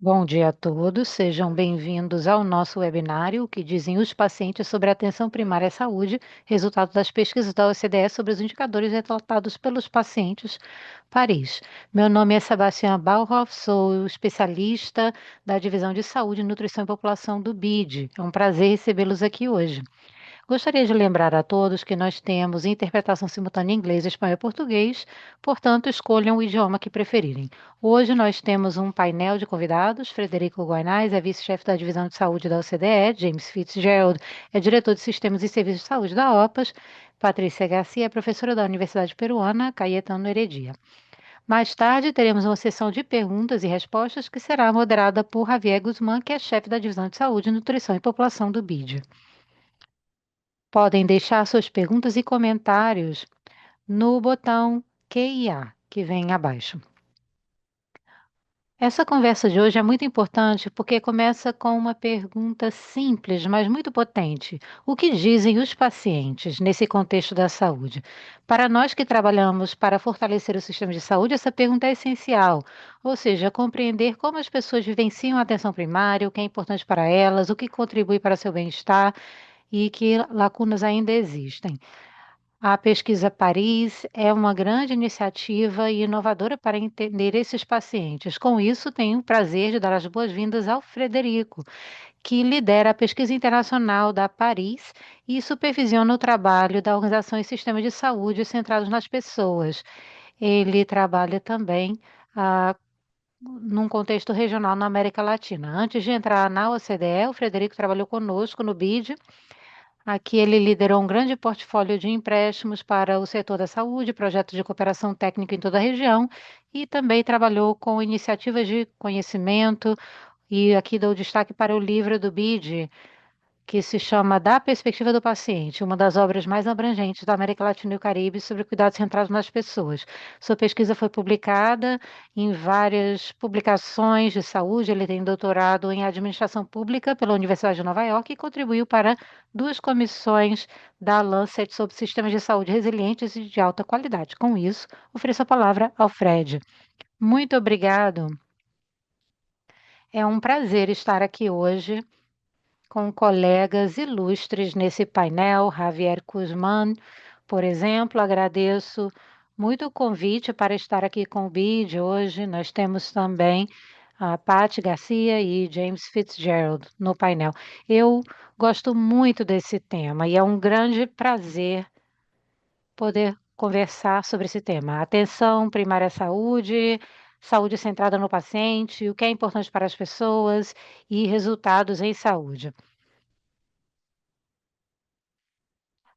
Bom dia a todos, sejam bem-vindos ao nosso webinário, que dizem os pacientes sobre a atenção primária à saúde, resultado das pesquisas da OCDE sobre os indicadores relatados pelos pacientes, Paris. Meu nome é Sebastião Bauhoff, sou especialista da Divisão de Saúde, Nutrição e População do BID. É um prazer recebê-los aqui hoje. Gostaria de lembrar a todos que nós temos interpretação simultânea em inglês, espanhol e português, portanto, escolham o idioma que preferirem. Hoje nós temos um painel de convidados. Frederico Guanais é vice-chefe da Divisão de Saúde da OCDE, James Fitzgerald é diretor de Sistemas e Serviços de Saúde da OPAS, Patrícia Garcia é professora da Universidade Peruana, Cayetano Heredia. Mais tarde, teremos uma sessão de perguntas e respostas que será moderada por Javier Guzmán, que é chefe da Divisão de Saúde, Nutrição e População do BID. Podem deixar suas perguntas e comentários no botão QIA, que vem abaixo. Essa conversa de hoje é muito importante porque começa com uma pergunta simples, mas muito potente. O que dizem os pacientes nesse contexto da saúde? Para nós que trabalhamos para fortalecer o sistema de saúde, essa pergunta é essencial, ou seja, compreender como as pessoas vivenciam a atenção primária, o que é importante para elas, o que contribui para seu bem-estar e que lacunas ainda existem. A pesquisa Paris é uma grande iniciativa e inovadora para entender esses pacientes. Com isso, tenho o prazer de dar as boas-vindas ao Frederico, que lidera a pesquisa internacional da Paris e supervisiona o trabalho da Organização e Sistemas de Saúde centrados nas pessoas. Ele trabalha também num contexto regional na América Latina. Antes de entrar na OCDE, o Frederico trabalhou conosco no BID. Aqui ele liderou um grande portfólio de empréstimos para o setor da saúde, projetos de cooperação técnica em toda a região e também trabalhou com iniciativas de conhecimento. E aqui dou destaque para o livro do BID, que se chama Da Perspectiva do Paciente, uma das obras mais abrangentes da América Latina e o Caribe sobre cuidados centrados nas pessoas. Sua pesquisa foi publicada em várias publicações de saúde. Ele tem doutorado em administração pública pela Universidade de Nova York e contribuiu para duas comissões da Lancet sobre sistemas de saúde resilientes e de alta qualidade. Com isso, ofereço a palavra ao Fred. Muito obrigado. É um prazer estar aqui hoje com colegas ilustres nesse painel, Javier Guzmán, por exemplo. Agradeço muito o convite para estar aqui com o BID hoje. Nós temos também a Paty Garcia e James Fitzgerald no painel. Eu gosto muito desse tema e é um grande prazer poder conversar sobre esse tema. Atenção primária à saúde, saúde centrada no paciente, o que é importante para as pessoas e resultados em saúde.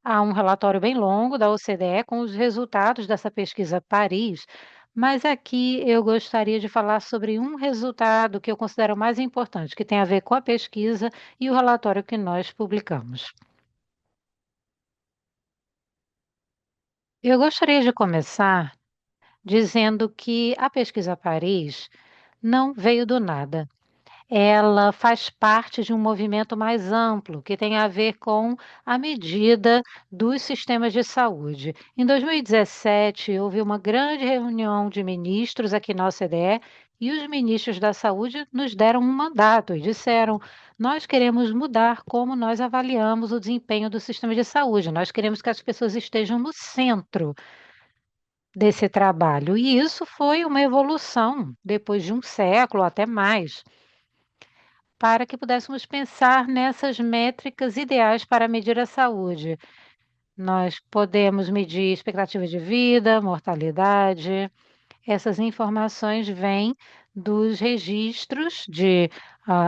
Há um relatório bem longo da OCDE com os resultados dessa pesquisa Paris, mas aqui eu gostaria de falar sobre um resultado que eu considero mais importante, que tem a ver com a pesquisa e o relatório que nós publicamos. Eu gostaria de começar dizendo que a pesquisa Paris não veio do nada. Ela faz parte de um movimento mais amplo, que tem a ver com a medida dos sistemas de saúde. Em 2017, houve uma grande reunião de ministros aqui na OCDE e os ministros da saúde nos deram um mandato e disseram: nós queremos mudar como nós avaliamos o desempenho do sistema de saúde, nós queremos que as pessoas estejam no centro desse trabalho. E isso foi uma evolução depois de um século, até mais, para que pudéssemos pensar nessas métricas ideais para medir a saúde. Nós podemos medir expectativa de vida, mortalidade. Essas informações vêm dos registros de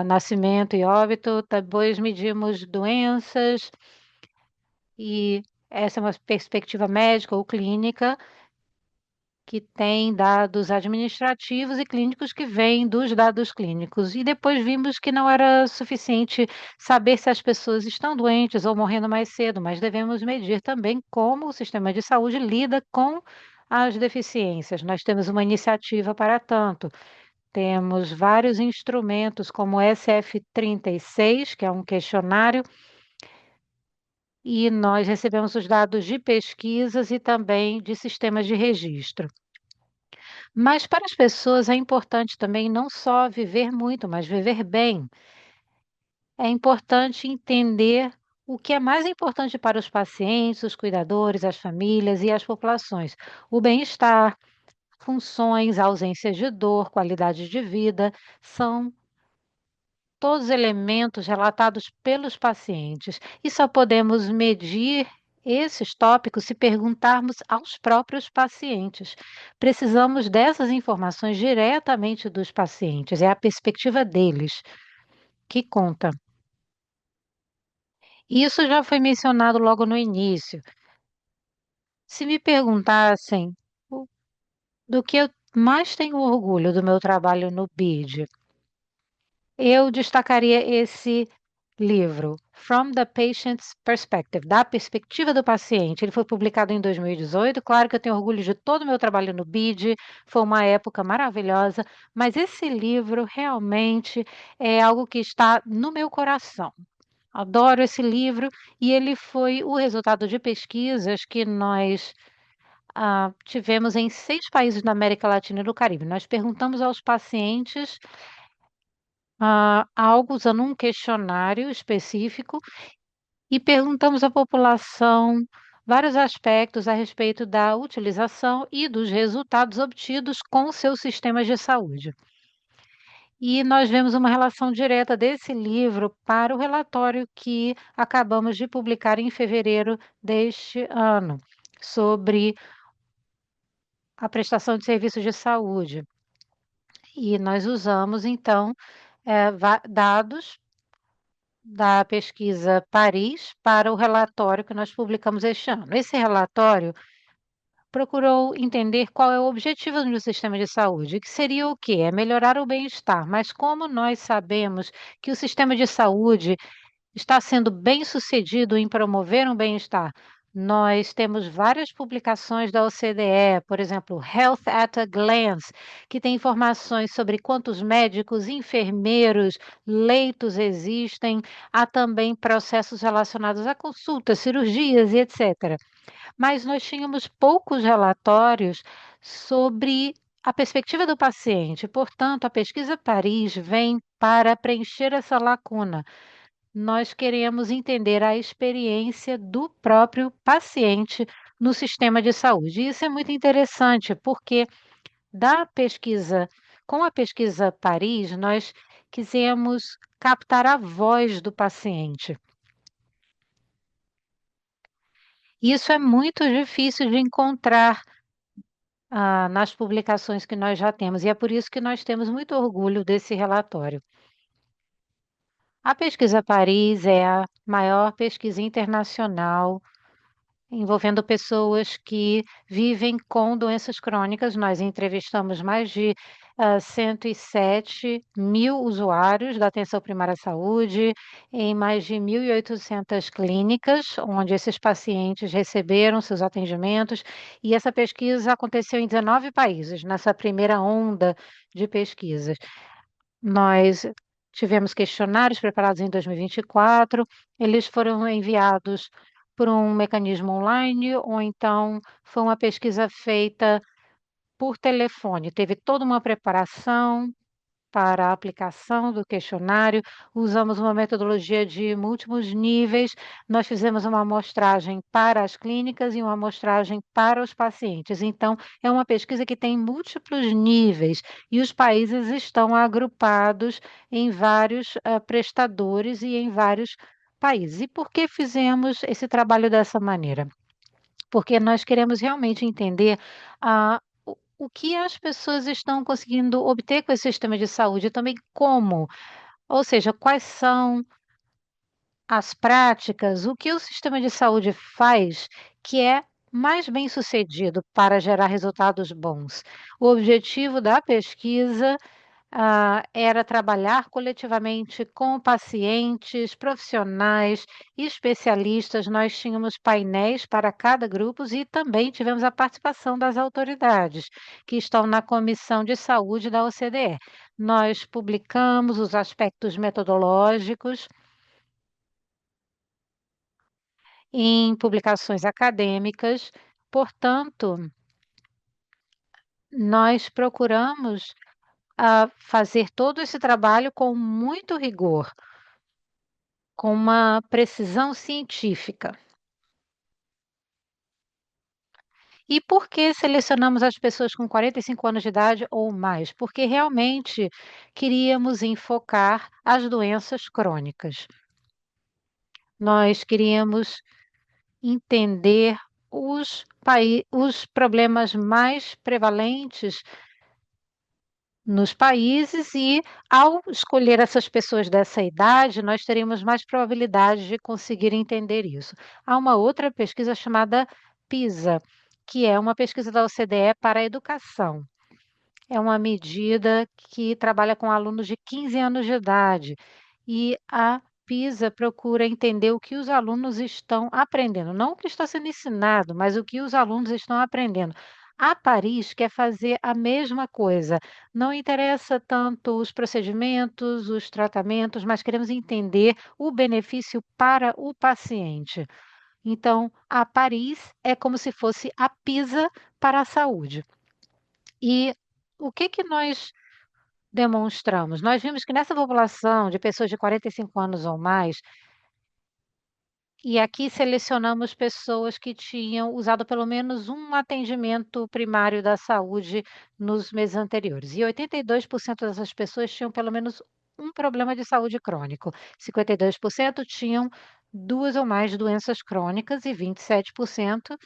nascimento e óbito. Depois medimos doenças e essa é uma perspectiva médica ou clínica que tem dados administrativos e clínicos que vêm dos dados clínicos. E depois vimos que não era suficiente saber se as pessoas estão doentes ou morrendo mais cedo, mas devemos medir também como o sistema de saúde lida com as deficiências. Nós temos uma iniciativa para tanto. Temos vários instrumentos, como o SF36, que é um questionário, e nós recebemos os dados de pesquisas e também de sistemas de registro. Mas para as pessoas é importante também não só viver muito, mas viver bem. É importante entender o que é mais importante para os pacientes, os cuidadores, as famílias e as populações. O bem-estar, funções, ausência de dor, qualidade de vida, são todos elementos relatados pelos pacientes. E só podemos medir esses tópicos se perguntarmos aos próprios pacientes. Precisamos dessas informações diretamente dos pacientes, é a perspectiva deles que conta. Isso já foi mencionado logo no início. Se me perguntassem o do que eu mais tenho orgulho do meu trabalho no BID, eu destacaria esse livro, From the Patient's Perspective, da perspectiva do paciente. Ele foi publicado em 2018. Claro que eu tenho orgulho de todo o meu trabalho no BID, foi uma época maravilhosa, mas esse livro realmente é algo que está no meu coração. Adoro esse livro e ele foi o resultado de pesquisas que nós tivemos em 6 países da América Latina e do Caribe. Nós perguntamos aos pacientes, algo usando um questionário específico e perguntamos à população vários aspectos a respeito da utilização e dos resultados obtidos com seus sistemas de saúde. E nós vemos uma relação direta desse livro para o relatório que acabamos de publicar em fevereiro deste ano, sobre a prestação de serviços de saúde. E nós usamos, então, dados da pesquisa Paris para o relatório que nós publicamos este ano. Esse relatório procurou entender qual é o objetivo do sistema de saúde, que seria o quê? É melhorar o bem-estar. Mas como nós sabemos que o sistema de saúde está sendo bem-sucedido em promover um bem-estar? Nós temos várias publicações da OCDE, por exemplo, Health at a Glance, que tem informações sobre quantos médicos, enfermeiros, leitos existem, há também processos relacionados a consultas, cirurgias e etc. Mas nós tínhamos poucos relatórios sobre a perspectiva do paciente. Portanto, a pesquisa Paris vem para preencher essa lacuna. Nós queremos entender a experiência do próprio paciente no sistema de saúde. E isso é muito interessante, porque da pesquisa, com a pesquisa Paris, nós quisemos captar a voz do paciente. Isso é muito difícil de encontrar nas publicações que nós já temos, e é por isso que nós temos muito orgulho desse relatório. A pesquisa Paris é a maior pesquisa internacional envolvendo pessoas que vivem com doenças crônicas. Nós entrevistamos mais de 107 mil usuários da atenção primária à saúde, em mais de 1.800 clínicas, onde esses pacientes receberam seus atendimentos, e essa pesquisa aconteceu em 19 países, nessa primeira onda de pesquisas. Nós tivemos questionários preparados em 2024, eles foram enviados por um mecanismo online ou então foi uma pesquisa feita por telefone. Teve toda uma preparação para a aplicação do questionário, usamos uma metodologia de múltiplos níveis, nós fizemos uma amostragem para as clínicas e uma amostragem para os pacientes. Então, é uma pesquisa que tem múltiplos níveis e os países estão agrupados em vários prestadores e em vários países. E por que fizemos esse trabalho dessa maneira? Porque nós queremos realmente entender o que as pessoas estão conseguindo obter com esse sistema de saúde e também como, ou seja, quais são as práticas, o que o sistema de saúde faz que é mais bem-sucedido para gerar resultados bons. O objetivo da pesquisa era trabalhar coletivamente com pacientes, profissionais, especialistas. Nós tínhamos painéis para cada grupo e também tivemos a participação das autoridades que estão na Comissão de Saúde da OCDE. Nós publicamos os aspectos metodológicos em publicações acadêmicas, portanto, nós procuramos fazer todo esse trabalho com muito rigor, com uma precisão científica. E por que selecionamos as pessoas com 45 anos de idade ou mais? Porque realmente queríamos enfocar as doenças crônicas. Nós queríamos entender os problemas mais prevalentes nos países e, ao escolher essas pessoas dessa idade, nós teríamos mais probabilidade de conseguir entender isso. Há uma outra pesquisa chamada PISA, que é uma pesquisa da OCDE para a educação. É uma medida que trabalha com alunos de 15 anos de idade e a PISA procura entender o que os alunos estão aprendendo, não o que está sendo ensinado, mas o que os alunos estão aprendendo. A Paris quer fazer a mesma coisa. Não interessa tanto os procedimentos, os tratamentos, mas queremos entender o benefício para o paciente. Então, a Paris é como se fosse a PISA para a saúde. E o que que nós demonstramos? Nós vimos que nessa população de pessoas de 45 anos ou mais, e aqui selecionamos pessoas que tinham usado pelo menos um atendimento primário da saúde nos meses anteriores. E 82% dessas pessoas tinham pelo menos um problema de saúde crônico. 52% tinham duas ou mais doenças crônicas e 27%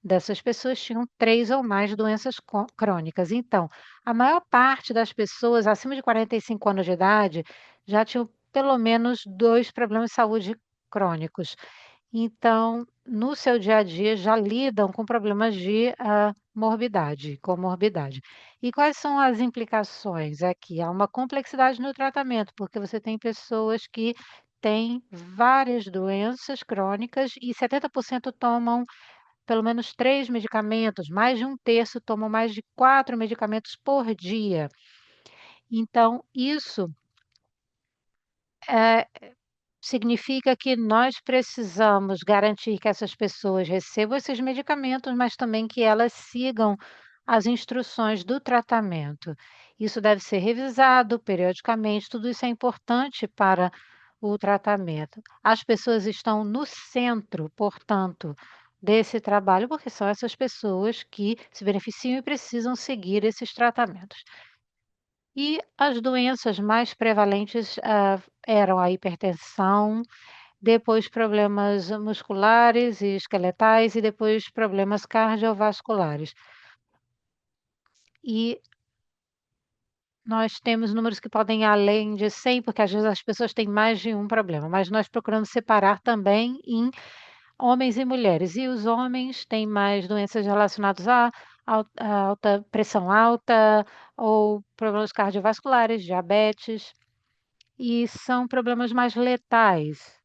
dessas pessoas tinham 3 ou mais doenças crônicas. Então, a maior parte das pessoas acima de 45 anos de idade já tinham pelo menos 2 problemas de saúde crônicos. Então, no seu dia a dia, já lidam com problemas de morbidade, comorbidade. E quais são as implicações aqui? Há uma complexidade no tratamento, porque você tem pessoas que têm várias doenças crônicas e 70% tomam pelo menos 3 medicamentos, mais de um terço tomam mais de 4 medicamentos por dia. Então, isso, eh, significa que nós precisamos garantir que essas pessoas recebam esses medicamentos, mas também que elas sigam as instruções do tratamento. Isso deve ser revisado periodicamente, tudo isso é importante para o tratamento. As pessoas estão no centro, portanto, desse trabalho, porque são essas pessoas que se beneficiam e precisam seguir esses tratamentos. E as doenças mais prevalentes, eram a hipertensão, depois problemas musculares e esqueletais e depois problemas cardiovasculares. E nós temos números que podem ir além de 100, porque às vezes as pessoas têm mais de um problema, mas nós procuramos separar também em homens e mulheres. E os homens têm mais doenças relacionadas a alta pressão alta ou problemas cardiovasculares, diabetes, e são problemas mais letais.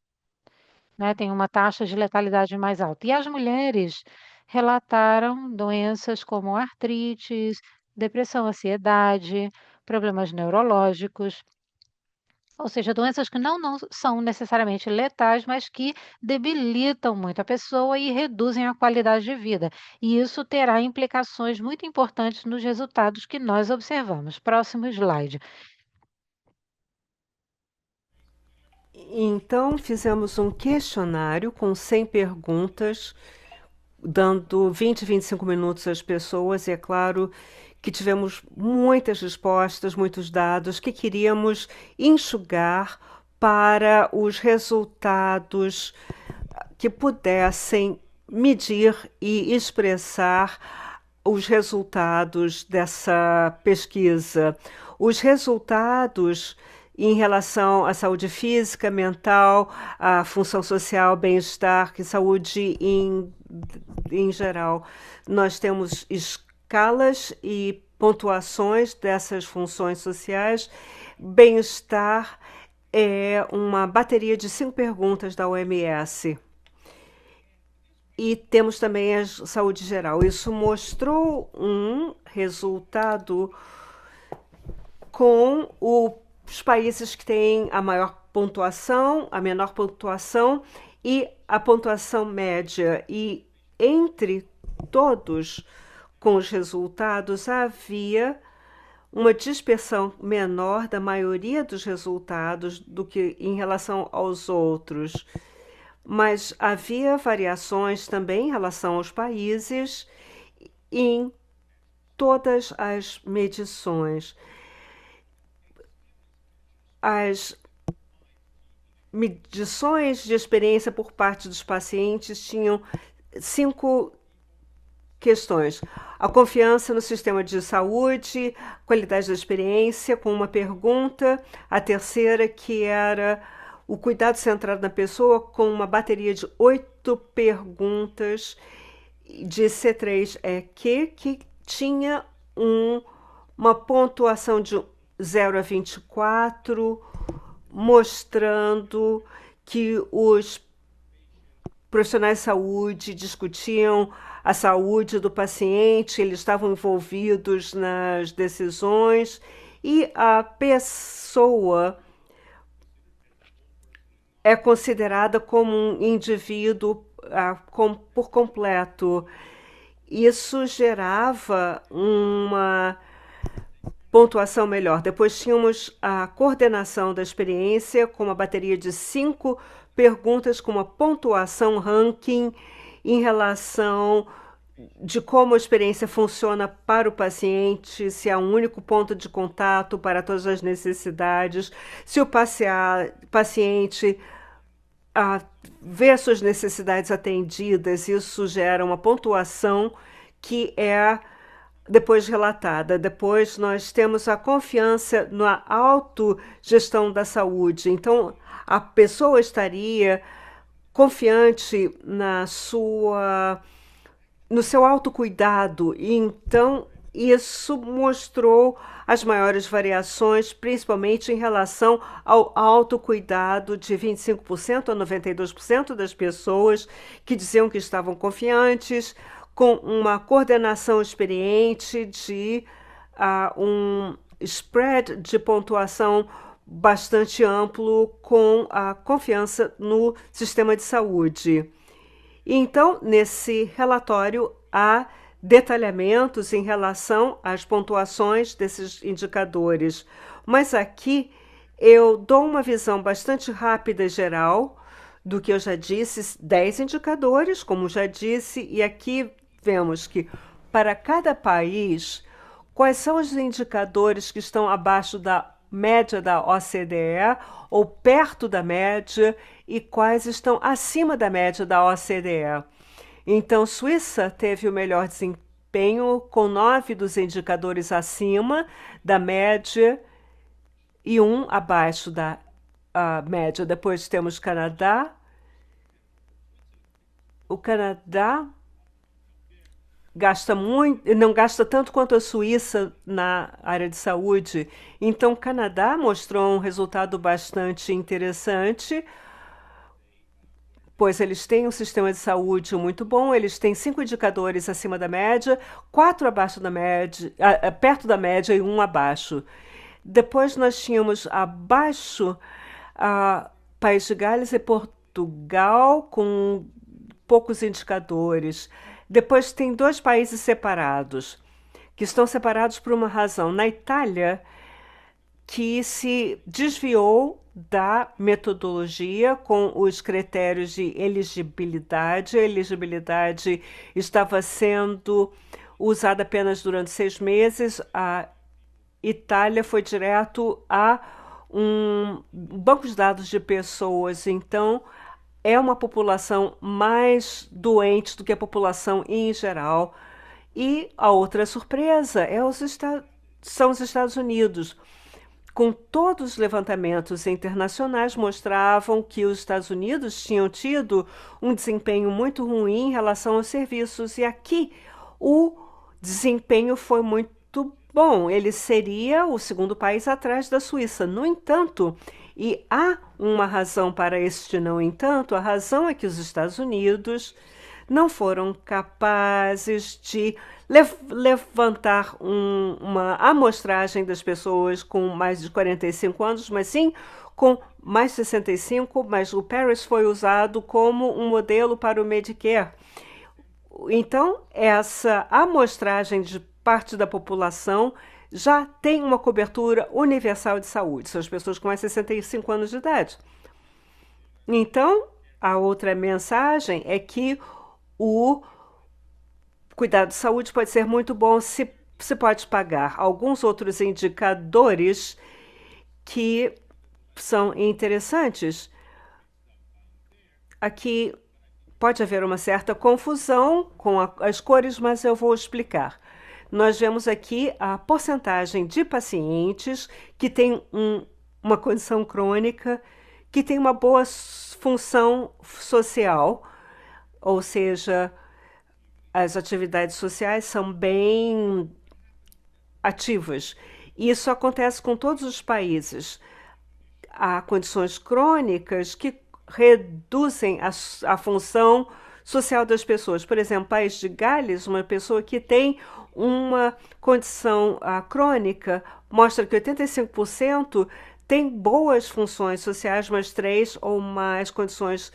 Né, tem uma taxa de letalidade mais alta. E as mulheres relataram doenças como artrites, depressão, ansiedade, problemas neurológicos, ou seja, doenças que não são necessariamente letais, mas que debilitam muito a pessoa e reduzem a qualidade de vida. E isso terá implicações muito importantes nos resultados que nós observamos. Próximo slide. Então, fizemos um questionário com 100 perguntas, dando 20, 25 minutos às pessoas, e é claro que tivemos muitas respostas, muitos dados que queríamos enxugar para os resultados que pudessem medir e expressar os resultados dessa pesquisa. Os resultados em relação à saúde física, mental, à função social, bem-estar, e saúde em geral. Nós temos escalas e pontuações dessas funções sociais. Bem-estar é uma bateria de 5 perguntas da OMS. E temos também a saúde geral. Isso mostrou um resultado com os países que têm a maior pontuação, a menor pontuação e a pontuação média. E entre todos, com os resultados, havia uma dispersão menor da maioria dos resultados do que em relação aos outros. Mas havia variações também em relação aos países em todas as medições. As medições de experiência por parte dos pacientes tinham 5 questões: a confiança no sistema de saúde, qualidade da experiência, com uma pergunta; a terceira, que era o cuidado centrado na pessoa, com uma bateria de 8 perguntas de C3EQ, que tinha uma pontuação de 0 a 24, mostrando que os profissionais de saúde discutiam a saúde do paciente, eles estavam envolvidos nas decisões, e a pessoa é considerada como um indivíduo por completo. Isso gerava uma pontuação melhor. Depois tínhamos a coordenação da experiência, com uma bateria de 5 perguntas, com uma pontuação ranking em relação de como a experiência funciona para o paciente, se há um único ponto de contato para todas as necessidades, se o paciente vê as suas necessidades atendidas. Isso gera uma pontuação que é depois relatada. Depois nós temos a confiança na autogestão da saúde. Então, a pessoa estaria confiante no seu autocuidado. E então isso mostrou as maiores variações, principalmente em relação ao autocuidado, de 25% a 92% das pessoas que diziam que estavam confiantes, com uma coordenação experiente de um spread de pontuação bastante amplo, com a confiança no sistema de saúde. Então, nesse relatório, há detalhamentos em relação às pontuações desses indicadores. Mas aqui eu dou uma visão bastante rápida e geral do que eu já disse: 10 indicadores, como já disse, e aqui vemos que, para cada país, quais são os indicadores que estão abaixo da média da OCDE ou perto da média, e quais estão acima da média da OCDE. Então, Suíça teve o melhor desempenho, com 9 dos indicadores acima da média e 1 abaixo da média. Depois temos Canadá. O Canadá não gasta tanto quanto a Suíça na área de saúde. Então, o Canadá mostrou um resultado bastante interessante, pois eles têm um sistema de saúde muito bom. Eles têm 5 indicadores acima da média, 4 abaixo da média, perto da média, e 1 abaixo. Depois nós tínhamos abaixo País de Gales e Portugal, com poucos indicadores. Depois tem 2 países separados, que estão separados por uma razão. Na Itália, que se desviou da metodologia com os critérios de elegibilidade. A elegibilidade estava sendo usada apenas durante 6 meses. A Itália foi direto a um banco de dados de pessoas. Então, é uma população mais doente do que a população em geral. E a outra surpresa são os Estados Unidos. Com todos os levantamentos internacionais mostravam que os Estados Unidos tinham tido um desempenho muito ruim em relação aos serviços. E aqui o desempenho foi muito bom. Ele seria o segundo país atrás da Suíça. No entanto, e há uma razão para este no entanto, a razão é que os Estados Unidos não foram capazes de levantar uma amostragem das pessoas com mais de 45 anos, mas sim com mais de 65, mas o Paris foi usado como um modelo para o Medicare. Então, essa amostragem de parte da população já tem uma cobertura universal de saúde, são as pessoas com mais de 65 anos de idade. Então, a outra mensagem é que o cuidado de saúde pode ser muito bom se pode pagar alguns outros indicadores que são interessantes. Aqui pode haver uma certa confusão com as cores, mas eu vou explicar. Nós vemos aqui a porcentagem de pacientes que têm uma condição crônica, que tem uma boa função social, ou seja, as atividades sociais são bem ativas. Isso acontece com todos os países. Há condições crônicas que reduzem a função social das pessoas. Por exemplo, País de Gales, uma pessoa que tem uma condição crônica, mostra que 85% tem boas funções sociais, mas 3 ou mais condições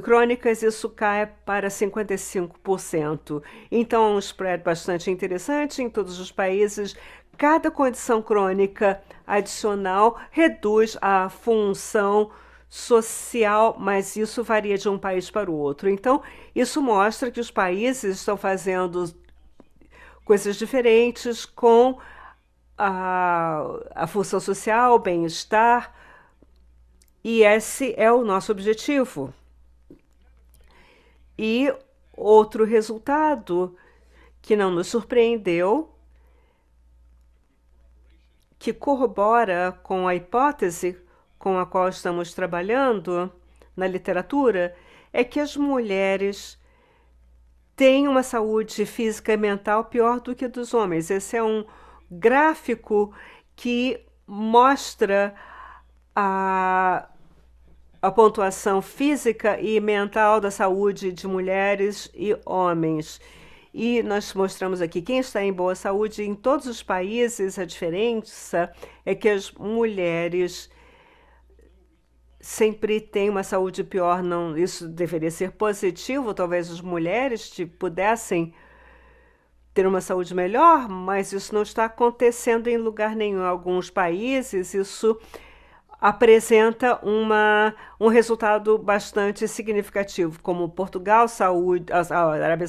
crônicas, isso cai para 55%. Então, é um spread bastante interessante em todos os países. Cada condição crônica adicional reduz a função social, mas isso varia de um país para o outro. Então, isso mostra que os países estão fazendo coisas diferentes com a função social, o bem-estar, e esse é o nosso objetivo. E outro resultado que não nos surpreendeu, que corrobora com a hipótese com a qual estamos trabalhando na literatura, é que as mulheres têm uma saúde física e mental pior do que a dos homens. Esse é um gráfico que mostra a pontuação física e mental da saúde de mulheres e homens. E nós mostramos aqui quem está em boa saúde em todos os países. A diferença é que as mulheres sempre têm uma saúde pior. Não, isso deveria ser positivo. Talvez as mulheres pudessem ter uma saúde melhor, mas isso não está acontecendo em lugar nenhum. Em alguns países, isso apresenta um resultado bastante significativo, como Portugal, a Arábia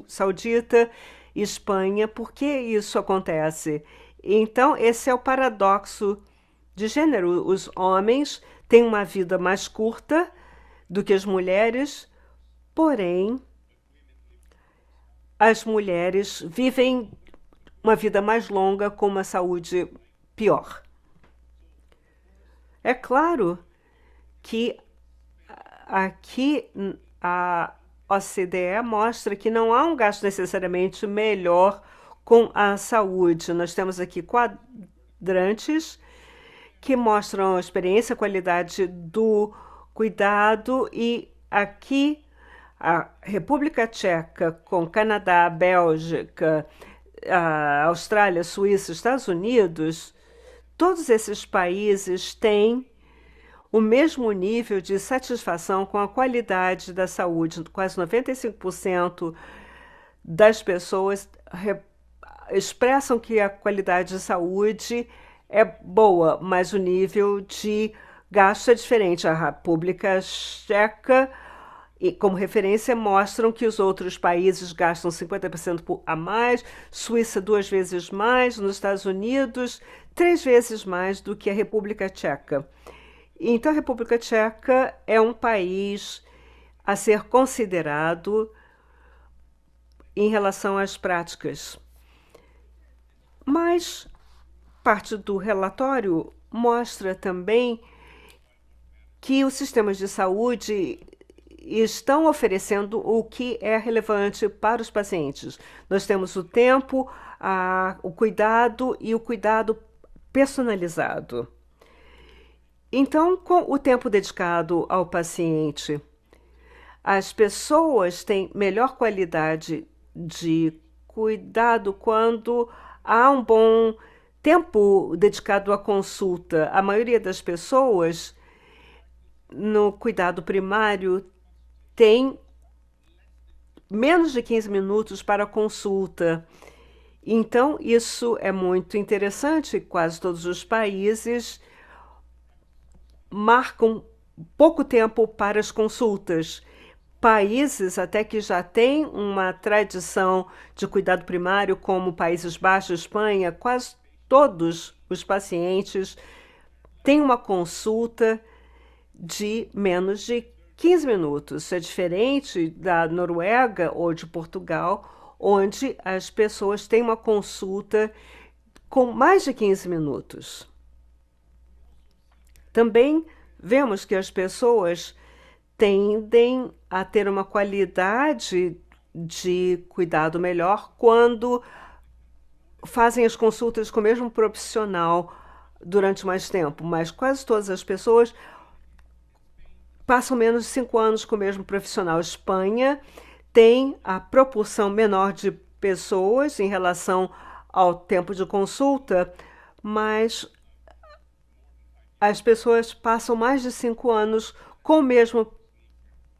Saudita, Espanha. Por que isso acontece? Então, esse é o paradoxo de gênero. Os homens têm uma vida mais curta do que as mulheres, porém, as mulheres vivem uma vida mais longa com uma saúde pior. É claro que aqui a OCDE mostra que não há um gasto necessariamente melhor com a saúde. Nós temos aqui quadrantes que mostram a experiência, a qualidade do cuidado, e aqui a República Tcheca com Canadá, Bélgica, a Austrália, Suíça, Estados Unidos. Todos esses países têm o mesmo nível de satisfação com a qualidade da saúde. Quase 95% das pessoas expressam que a qualidade de saúde é boa, mas o nível de gasto é diferente. A República Tcheca, como referência, mostram que os outros países gastam 50% a mais, Suíça 2 vezes mais, nos Estados Unidos 3 vezes mais do que a República Tcheca. Então, a República Tcheca é um país a ser considerado em relação às práticas. Mas parte do relatório mostra também que os sistemas de saúde estão oferecendo o que é relevante para os pacientes. Nós temos o tempo, o cuidado e o cuidado personalizado. Então, com o tempo dedicado ao paciente, as pessoas têm melhor qualidade de cuidado quando há um bom tempo dedicado à consulta. A maioria das pessoas no cuidado primário tem menos de 15 minutos para consulta. Então, isso é muito interessante. Quase todos os países marcam pouco tempo para as consultas. Países até que já têm uma tradição de cuidado primário, como Países Baixos, Espanha, quase todos os pacientes têm uma consulta de menos de 15 minutos. É diferente da Noruega ou de Portugal, onde as pessoas têm uma consulta com mais de 15 minutos. Também vemos que as pessoas tendem a ter uma qualidade de cuidado melhor quando fazem as consultas com o mesmo profissional durante mais tempo, mas quase todas as pessoas passam menos de 5 anos com o mesmo profissional. Espanha tem a proporção menor de pessoas em relação ao tempo de consulta, mas as pessoas passam mais de 5 anos com o mesmo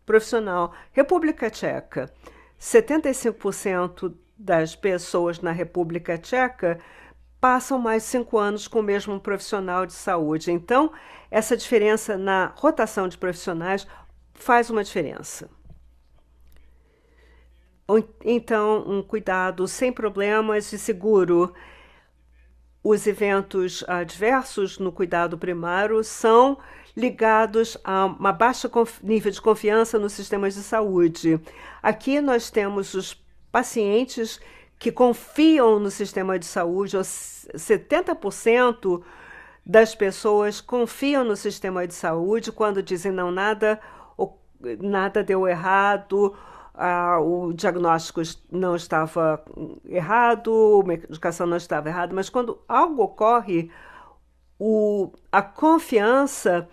profissional. República Tcheca, 75% das pessoas na República Tcheca passam mais de 5 anos com o mesmo profissional de saúde. Então, essa diferença na rotação de profissionais faz uma diferença. Então, um cuidado sem problemas e seguro. Os eventos adversos no cuidado primário são ligados a uma baixa nível de confiança nos sistemas de saúde. Aqui nós temos os pacientes que confiam no sistema de saúde, 70% das pessoas confiam no sistema de saúde quando dizem não, nada deu errado, o diagnóstico não estava errado, a medicação não estava errada, mas quando algo ocorre, a confiança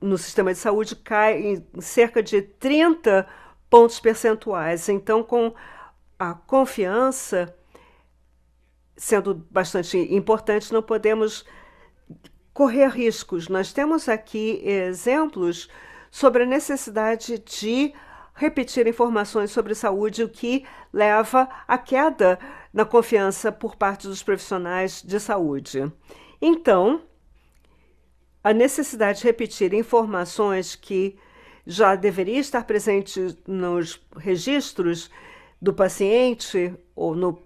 no sistema de saúde cai em cerca de 30 pontos percentuais. Então, com a confiança sendo bastante importante, não podemos correr riscos. Nós temos aqui exemplos sobre a necessidade de repetir informações sobre saúde, o que leva à queda na confiança por parte dos profissionais de saúde. Então, a necessidade de repetir informações que já deveria estar presente nos registros do paciente ou no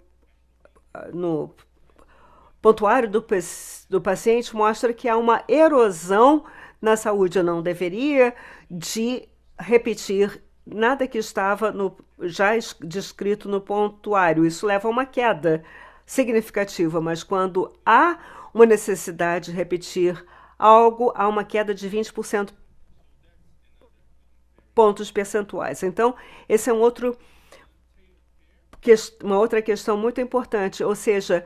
pontuário do paciente mostra que há uma erosão na saúde. Eu não deveria de repetir nada que estava já descrito no pontuário. Isso leva a uma queda significativa, mas quando há uma necessidade de repetir algo, há uma queda de 20% pontos percentuais. Então, esse é uma outra questão muito importante, ou seja,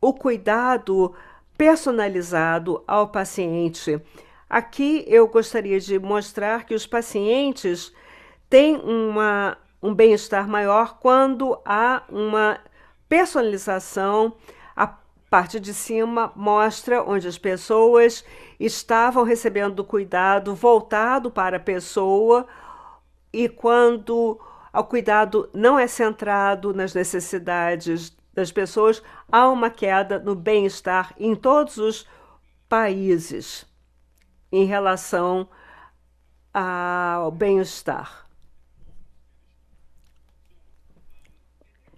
o cuidado personalizado ao paciente. Aqui eu gostaria de mostrar que os pacientes têm um bem-estar maior quando há uma personalização. A parte de cima mostra onde as pessoas estavam recebendo cuidado voltado para a pessoa, e quando o cuidado não é centrado nas necessidades das pessoas, há uma queda no bem-estar em todos os países em relação ao bem-estar.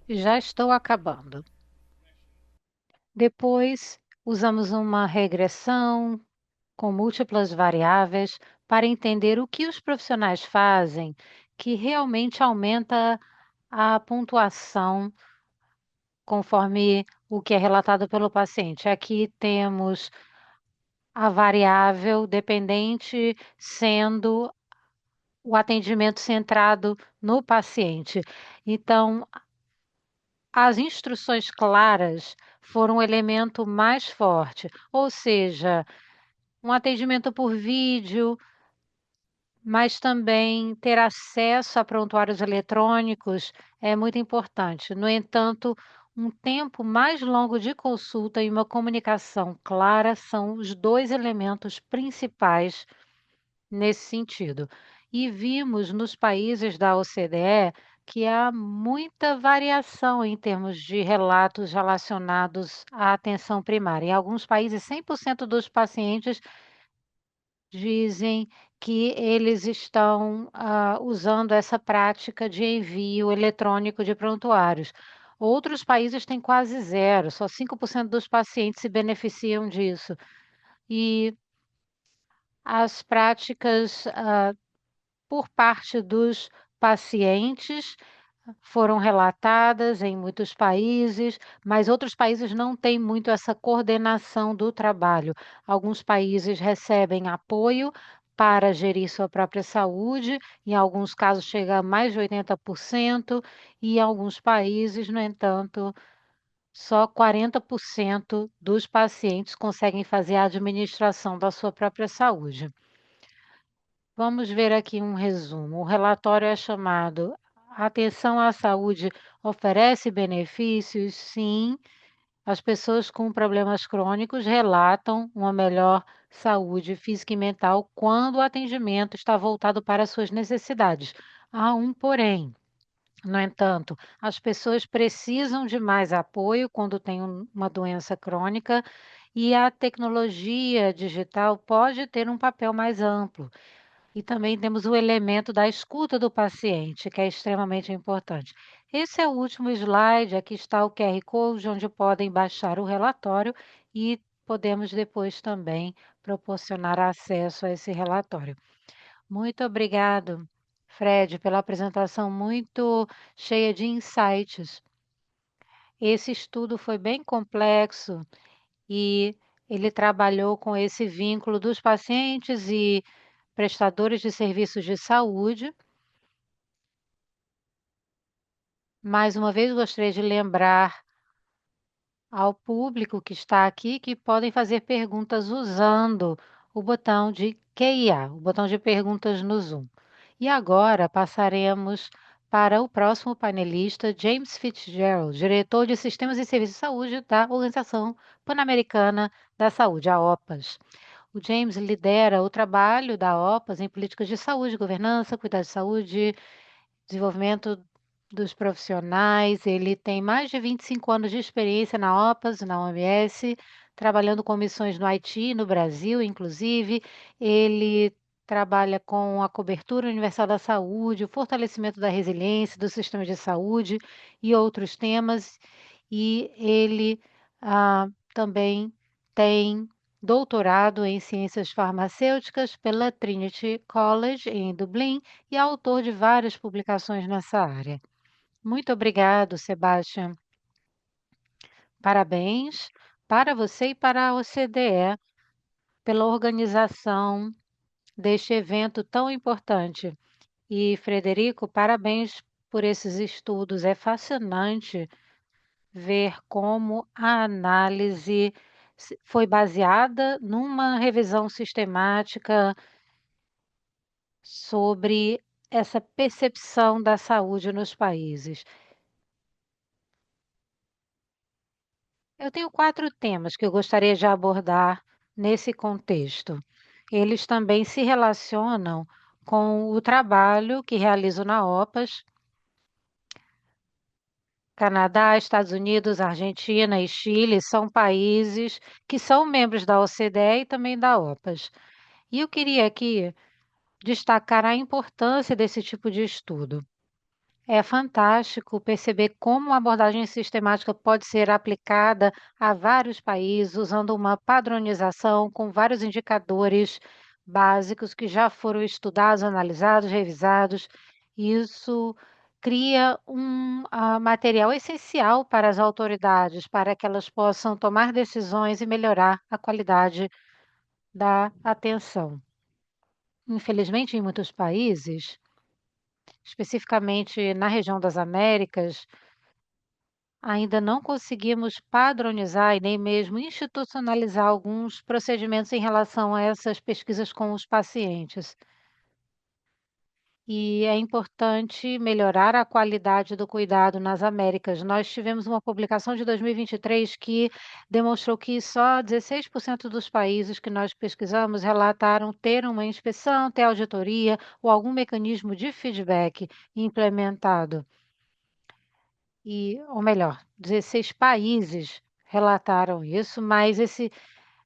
Já estou acabando. Depois, usamos uma regressão com múltiplas variáveis para entender o que os profissionais fazem que realmente aumenta a pontuação conforme o que é relatado pelo paciente. Aqui temos a variável dependente sendo o atendimento centrado no paciente. Então, as instruções claras foram o elemento mais forte, ou seja, um atendimento por vídeo, mas também ter acesso a prontuários eletrônicos é muito importante. No entanto, um tempo mais longo de consulta e uma comunicação clara são os dois elementos principais nesse sentido. e vimos nos países da OCDE que há muita variação em termos de relatos relacionados à atenção primária. Em alguns países, 100% dos pacientes dizem que eles estão, usando essa prática de envio eletrônico de prontuários. Outros países têm quase zero, só 5% dos pacientes se beneficiam disso. E as práticas, por parte dos pacientes foram relatadas em muitos países, mas outros países não têm muito essa coordenação do trabalho. Alguns países recebem apoio para gerir sua própria saúde, em alguns casos chega a mais de 80%, e em alguns países, no entanto, só 40% dos pacientes conseguem fazer a administração da sua própria saúde. Vamos ver aqui um resumo. O relatório é chamado Atenção à Saúde oferece benefícios? Sim. As pessoas com problemas crônicos relatam uma melhor saúde física e mental quando o atendimento está voltado para as suas necessidades. Há um porém. No entanto, as pessoas precisam de mais apoio quando têm uma doença crônica e a tecnologia digital pode ter um papel mais amplo. E também temos o elemento da escuta do paciente, que é extremamente importante. Esse é o último slide, aqui está o QR Code, onde podem baixar o relatório e podemos depois também proporcionar acesso a esse relatório. Muito obrigado, Fred, pela apresentação muito cheia de insights. Esse estudo foi bem complexo e ele trabalhou com esse vínculo dos pacientes e prestadores de serviços de saúde. Mais uma vez, gostaria de lembrar ao público que está aqui que podem fazer perguntas usando o botão de QIA, o botão de perguntas no Zoom. E agora passaremos para o próximo panelista, James Fitzgerald, diretor de Sistemas e Serviços de Saúde da Organização Pan-Americana da Saúde, a OPAS. O James lidera o trabalho da OPAS em políticas de saúde, governança, cuidado de saúde, desenvolvimento dos profissionais. Ele tem mais de 25 anos de experiência na OPAS, na OMS, trabalhando com missões no Haiti e no Brasil, inclusive. Ele trabalha com a cobertura universal da saúde, o fortalecimento da resiliência do sistema de saúde e outros temas. E ele também tem doutorado em ciências farmacêuticas pela Trinity College, em Dublin, e é autor de várias publicações nessa área. Muito obrigado, Sebastian. Parabéns para você e para a OCDE pela organização deste evento tão importante. E, Frederico, parabéns por esses estudos. É fascinante ver como a análise foi baseada numa revisão sistemática sobre essa percepção da saúde nos países. Eu tenho 4 temas que eu gostaria de abordar nesse contexto. Eles também se relacionam com o trabalho que realizo na OPAS. Canadá, Estados Unidos, Argentina e Chile são países que são membros da OCDE e também da OPAS. E eu queria aqui destacar a importância desse tipo de estudo. É fantástico perceber como a abordagem sistemática pode ser aplicada a vários países, usando uma padronização com vários indicadores básicos que já foram estudados, analisados, revisados. Isso cria um material essencial para as autoridades, para que elas possam tomar decisões e melhorar a qualidade da atenção. Infelizmente, em muitos países, especificamente na região das Américas, ainda não conseguimos padronizar e nem mesmo institucionalizar alguns procedimentos em relação a essas pesquisas com os pacientes. e é importante melhorar a qualidade do cuidado nas Américas. Nós tivemos uma publicação de 2023 que demonstrou que só 16% dos países que nós pesquisamos relataram ter uma inspeção, ter auditoria ou algum mecanismo de feedback implementado. Ou melhor, 16 países relataram isso, mas esse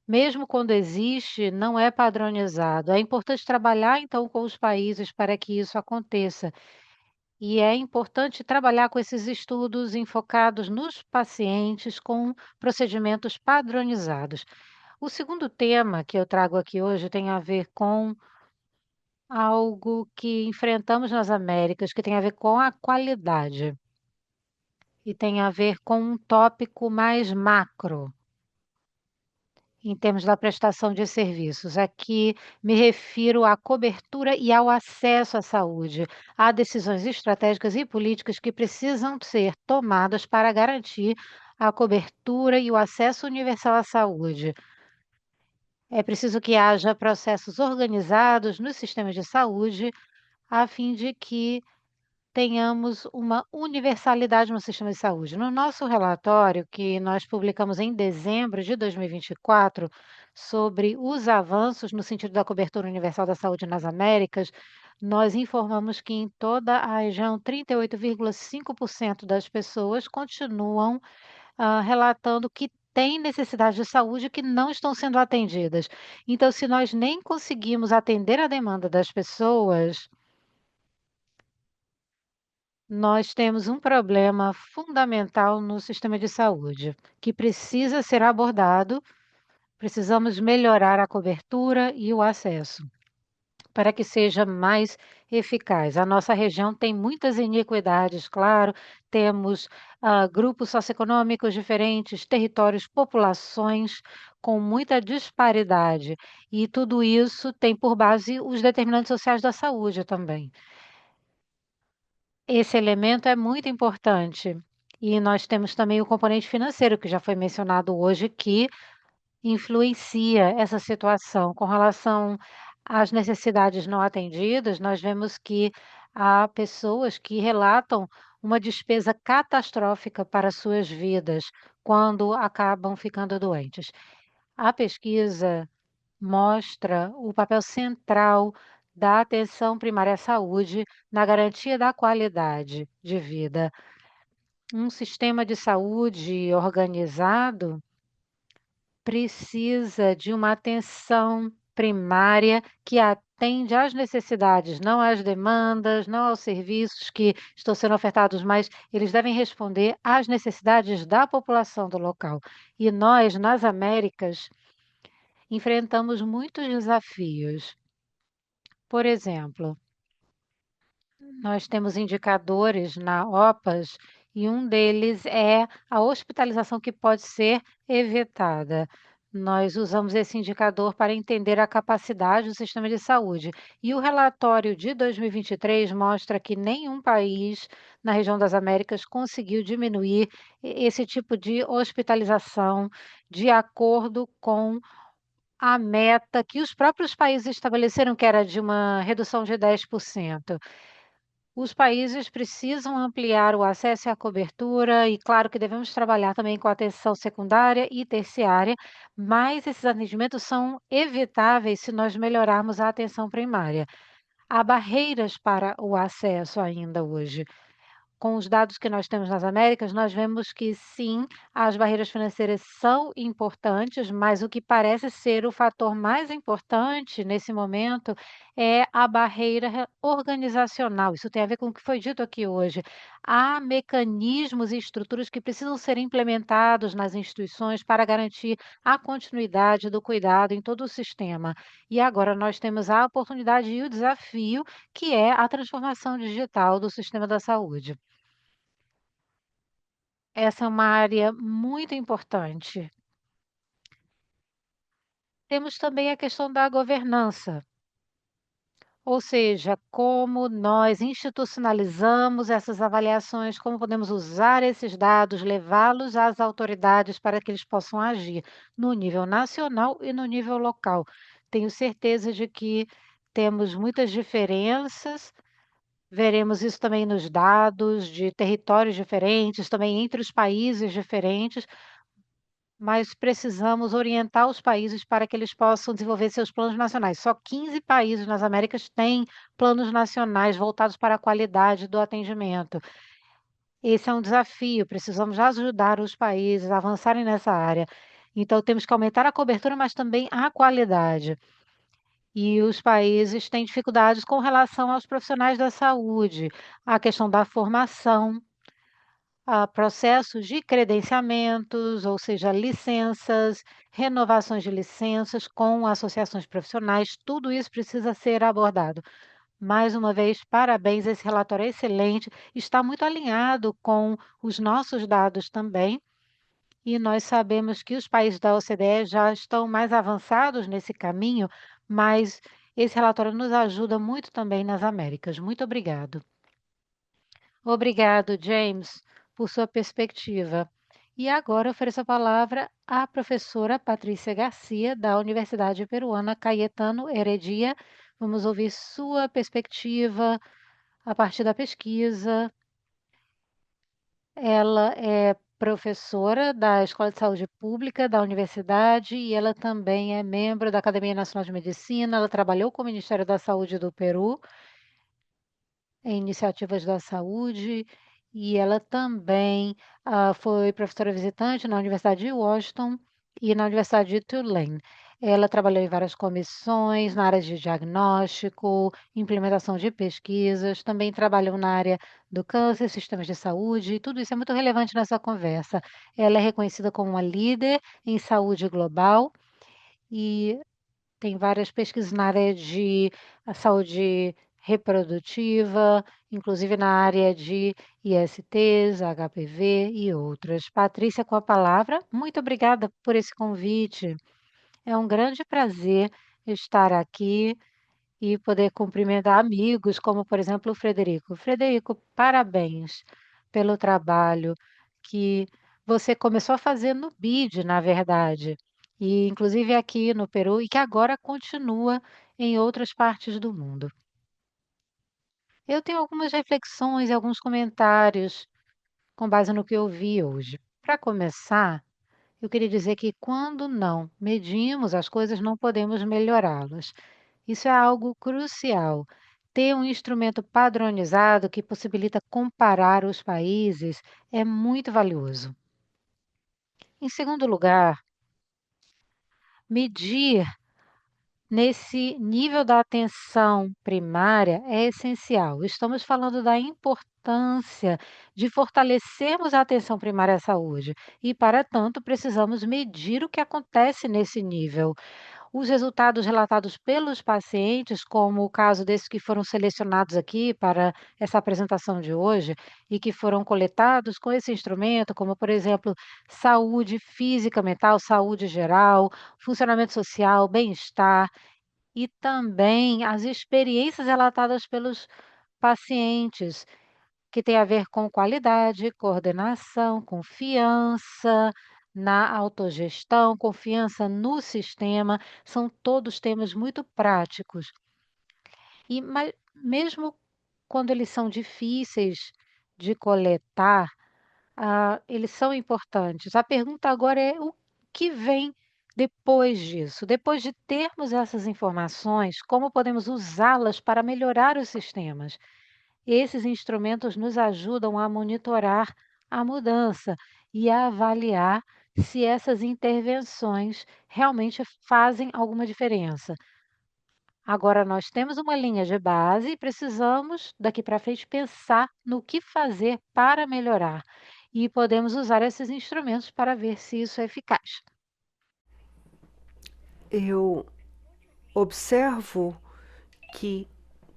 mesmo quando existe, não é padronizado. É importante trabalhar, então, com os países para que isso aconteça. E é importante trabalhar com esses estudos enfocados nos pacientes com procedimentos padronizados. O segundo tema que eu trago aqui hoje tem a ver com algo que enfrentamos nas Américas, que tem a ver com a qualidade e tem a ver com um tópico mais macro. Em termos da prestação de serviços, aqui me refiro à cobertura e ao acesso à saúde. Há decisões estratégicas e políticas que precisam ser tomadas para garantir a cobertura e o acesso universal à saúde. É preciso que haja processos organizados nos sistemas de saúde, a fim de que tenhamos uma universalidade no sistema de saúde. No nosso relatório, que nós publicamos em dezembro de 2024, sobre os avanços no sentido da cobertura universal da saúde nas Américas, nós informamos que em toda a região, 38,5% das pessoas continuam relatando que têm necessidade de saúde que não estão sendo atendidas. Então, se nós nem conseguimos atender a demanda das pessoas, nós temos um problema fundamental no sistema de saúde, que precisa ser abordado. Precisamos melhorar a cobertura e o acesso para que seja mais eficaz. A nossa região tem muitas iniquidades, claro, temos grupos socioeconômicos diferentes, territórios, populações com muita disparidade, e tudo isso tem por base os determinantes sociais da saúde também. Esse elemento é muito importante. E nós temos também o componente financeiro, que já foi mencionado hoje, que influencia essa situação. Com relação às necessidades não atendidas, nós vemos que há pessoas que relatam uma despesa catastrófica para suas vidas quando acabam ficando doentes. A pesquisa mostra o papel central da atenção primária à saúde na garantia da qualidade de vida. Um sistema de saúde organizado precisa de uma atenção primária que atende às necessidades, não às demandas, não aos serviços que estão sendo ofertados, mas eles devem responder às necessidades da população do local. E nós, nas Américas, enfrentamos muitos desafios. Por exemplo, nós temos indicadores na OPAS e um deles é a hospitalização que pode ser evitada. Nós usamos esse indicador para entender a capacidade do sistema de saúde. E o relatório de 2023 mostra que nenhum país na região das Américas conseguiu diminuir esse tipo de hospitalização de acordo com a meta que os próprios países estabeleceram, que era de uma redução de 10%. Os países precisam ampliar o acesso e a cobertura, e claro que devemos trabalhar também com a atenção secundária e terciária, mas esses atendimentos são evitáveis se nós melhorarmos a atenção primária. Há barreiras para o acesso ainda hoje. Com os dados que nós temos nas Américas, nós vemos que sim, as barreiras financeiras são importantes, mas o que parece ser o fator mais importante nesse momento é a barreira organizacional. Isso tem a ver com o que foi dito aqui hoje. Há mecanismos e estruturas que precisam ser implementados nas instituições para garantir a continuidade do cuidado em todo o sistema. E agora nós temos a oportunidade e o desafio, que é a transformação digital do sistema da saúde. Essa é uma área muito importante. Temos também a questão da governança, ou seja, como nós institucionalizamos essas avaliações, como podemos usar esses dados, levá-los às autoridades para que eles possam agir no nível nacional e no nível local. Tenho certeza de que temos muitas diferenças Veremos isso também nos dados de territórios diferentes, também entre os países diferentes, mas precisamos orientar os países para que eles possam desenvolver seus planos nacionais. Só 15 países nas Américas têm planos nacionais voltados para a qualidade do atendimento. Esse é um desafio, precisamos ajudar os países a avançarem nessa área. Então, temos que aumentar a cobertura, mas também a qualidade. E os países têm dificuldades com relação aos profissionais da saúde, a questão da formação, a processos de credenciamentos, ou seja, licenças, renovações de licenças com associações profissionais, tudo isso precisa ser abordado. Mais uma vez, parabéns, esse relatório é excelente, está muito alinhado com os nossos dados também, e nós sabemos que os países da OCDE já estão mais avançados nesse caminho, mas esse relatório nos ajuda muito também nas Américas. Muito obrigado. Obrigado, James, por sua perspectiva. E agora ofereço a palavra à professora Patrícia Garcia, da Universidade Peruana Cayetano Heredia. Vamos ouvir sua perspectiva a partir da pesquisa. Ela é professora da Escola de Saúde Pública da universidade e ela também é membro da Academia Nacional de Medicina. Ela trabalhou com o Ministério da Saúde do Peru em iniciativas da saúde e ela também foi professora visitante na Universidade de Washington e na Universidade de Tulane. Ela trabalhou em várias comissões na área de diagnóstico, implementação de pesquisas, também trabalhou na área do câncer, sistemas de saúde, e tudo isso é muito relevante nessa conversa. Ela é reconhecida como uma líder em saúde global e tem várias pesquisas na área de saúde reprodutiva, inclusive na área de ISTs, HPV e outras. Patrícia, com a palavra, muito obrigada por esse convite. É um grande prazer estar aqui e poder cumprimentar amigos, como, por exemplo, o Frederico. Frederico, parabéns pelo trabalho que você começou a fazer no BID, na verdade, e inclusive aqui no Peru, e que agora continua em outras partes do mundo. Eu tenho algumas reflexões e alguns comentários com base no que eu vi hoje. Para começar, eu queria dizer que quando não medimos as coisas, não podemos melhorá-las. Isso é algo crucial. Ter um instrumento padronizado que possibilita comparar os países é muito valioso. Em segundo lugar, medir nesse nível da atenção primária é essencial. Estamos falando da importância de fortalecermos a atenção primária à saúde e, para tanto, precisamos medir o que acontece nesse nível. Os resultados relatados pelos pacientes, como o caso desses que foram selecionados aqui para essa apresentação de hoje e que foram coletados com esse instrumento, como, por exemplo, saúde física, mental, saúde geral, funcionamento social, bem-estar e também as experiências relatadas pelos pacientes, que tem a ver com qualidade, coordenação, confiança na autogestão, confiança no sistema, são todos temas muito práticos. Mas mesmo quando eles são difíceis de coletar, eles são importantes. A pergunta agora é o que vem depois disso? Depois de termos essas informações, como podemos usá-las para melhorar os sistemas? Esses instrumentos nos ajudam a monitorar a mudança e a avaliar se essas intervenções realmente fazem alguma diferença. Agora, nós temos uma linha de base e precisamos, daqui para frente, pensar no que fazer para melhorar. E podemos usar esses instrumentos para ver se isso é eficaz. Eu observo que,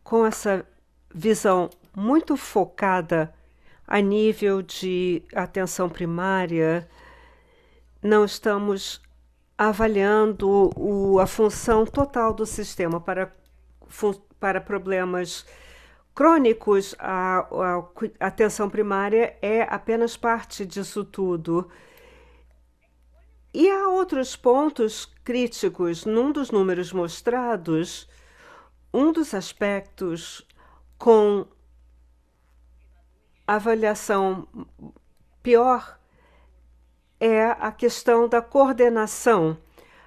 com essa visão muito focada a nível de atenção primária, não estamos avaliando a função total do sistema para problemas crônicos. A atenção primária é apenas parte disso tudo. E há outros pontos críticos. Num dos números mostrados, um dos aspectos com A avaliação pior é a questão da coordenação.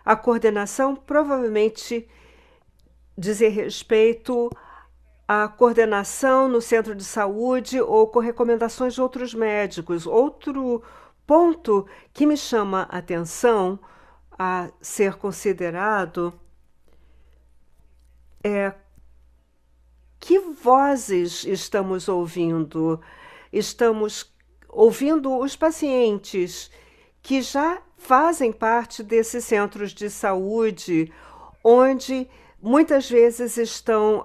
A coordenação provavelmente dizer respeito à coordenação no centro de saúde ou com recomendações de outros médicos. Outro ponto que me chama a atenção a ser considerado é que vozes estamos ouvindo. Estamos ouvindo os pacientes que já fazem parte desses centros de saúde, onde muitas vezes estão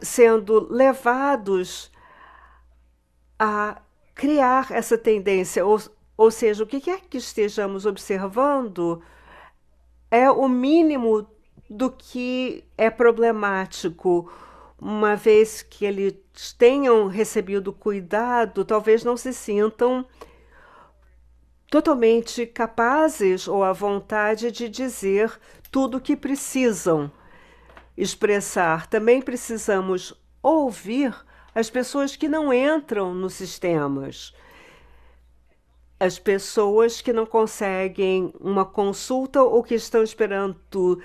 sendo levados a criar essa tendência, ou seja, o que quer que estejamos observando é o mínimo do que é problemático. Uma vez que eles tenham recebido cuidado, talvez não se sintam totalmente capazes ou à vontade de dizer tudo o que precisam expressar. Também precisamos ouvir as pessoas que não entram nos sistemas, as pessoas que não conseguem uma consulta ou que estão esperando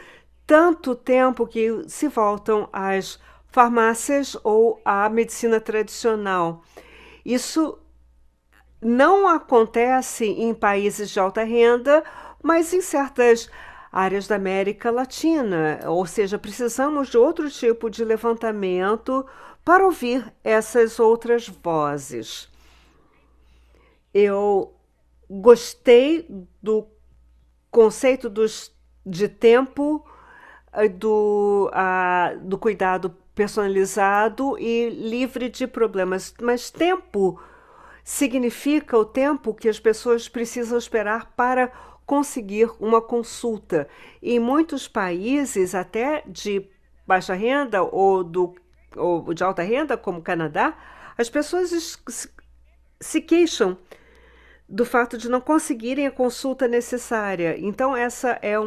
tanto tempo que se voltam às farmácias ou à medicina tradicional. Isso não acontece em países de alta renda, mas em certas áreas da América Latina, ou seja, precisamos de outro tipo de levantamento para ouvir essas outras vozes. Eu gostei do conceito de tempo, do cuidado personalizado e livre de problemas, mas tempo significa o tempo que as pessoas precisam esperar para conseguir uma consulta. Em muitos países, até de baixa renda ou de alta renda, como o Canadá, as pessoas se queixam do fato de não conseguirem a consulta necessária. Então, essa é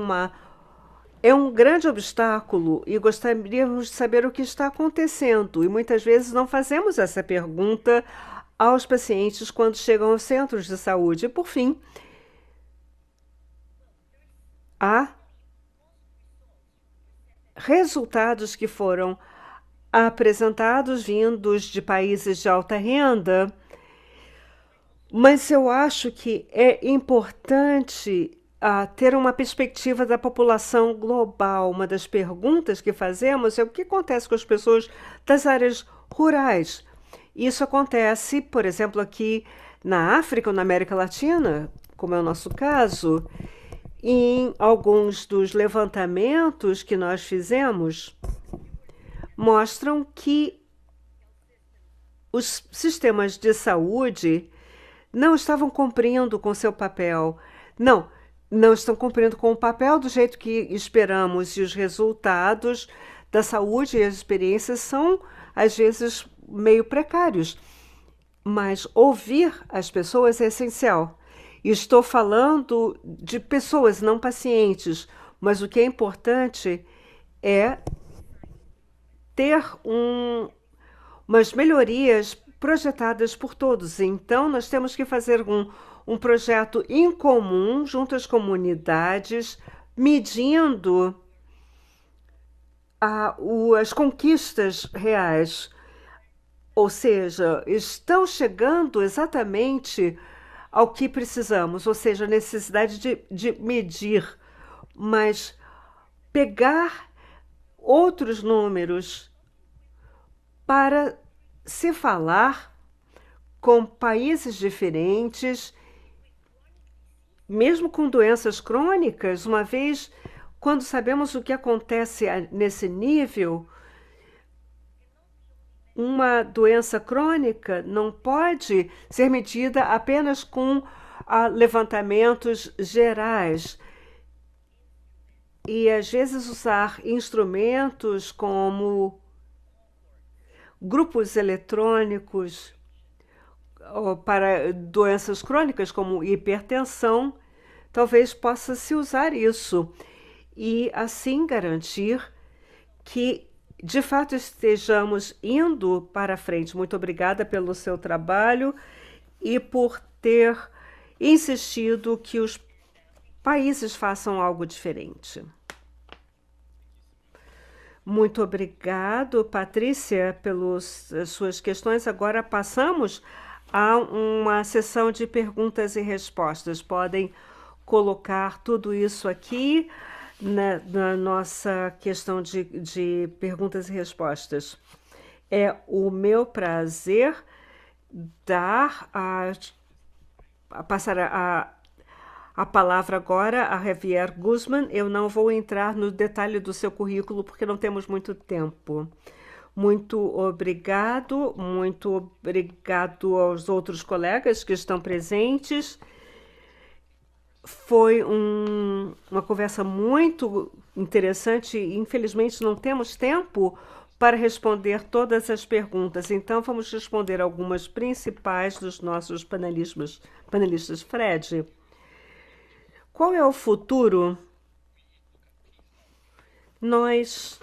um grande obstáculo e gostaríamos de saber o que está acontecendo. E muitas vezes não fazemos essa pergunta aos pacientes quando chegam aos centros de saúde. E, por fim, há resultados que foram apresentados vindos de países de alta renda, mas eu acho que é importante ter uma perspectiva da população global. Uma das perguntas que fazemos é o que acontece com as pessoas das áreas rurais. Isso acontece, por exemplo, aqui na África ou na América Latina, como é o nosso caso. Em alguns dos levantamentos que nós fizemos, mostram que os sistemas de saúde não estavam cumprindo com seu papel. Não estão cumprindo com o papel do jeito que esperamos, e os resultados da saúde e as experiências são, às vezes, meio precários. Mas ouvir as pessoas é essencial. E estou falando de pessoas, não pacientes, mas o que é importante é ter umas melhorias projetadas por todos. Então, nós temos que fazer um projeto em comum, junto às comunidades, medindo as conquistas reais. Ou seja, estão chegando exatamente ao que precisamos, ou seja, a necessidade de medir, mas pegar outros números para se falar com países diferentes, mesmo com doenças crônicas, uma vez quando sabemos o que acontece nesse nível. Uma doença crônica não pode ser medida apenas com levantamentos gerais e, às vezes, usar instrumentos como grupos eletrônicos para doenças crônicas como hipertensão. Talvez possa se usar isso e, assim, garantir que de fato estejamos indo para frente. Muito obrigada pelo seu trabalho e por ter insistido que os países façam algo diferente. Muito obrigado, Patrícia, pelas suas questões. Agora passamos a uma sessão de perguntas e respostas. Podem colocar tudo isso aqui na nossa questão de perguntas e respostas. É o meu prazer passar a palavra agora a Javier Guzmán. Eu não vou entrar no detalhe do seu currículo porque não temos muito tempo. Muito obrigado aos outros colegas que estão presentes. Foi uma conversa muito interessante e, infelizmente, não temos tempo para responder todas as perguntas. Então, vamos responder algumas principais dos nossos panelistas. Fred, qual é o futuro? Nós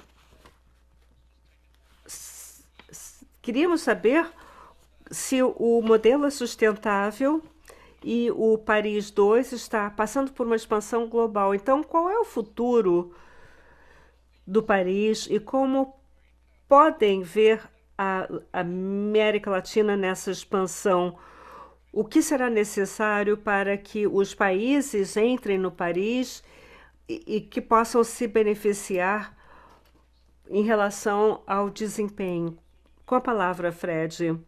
queríamos saber se o modelo é sustentável e o Paris 2 está passando por uma expansão global. Então, qual é o futuro do Paris e como podem ver a América Latina nessa expansão? O que será necessário para que os países entrem no Paris e que possam se beneficiar em relação ao desempenho? Com a palavra, Fred.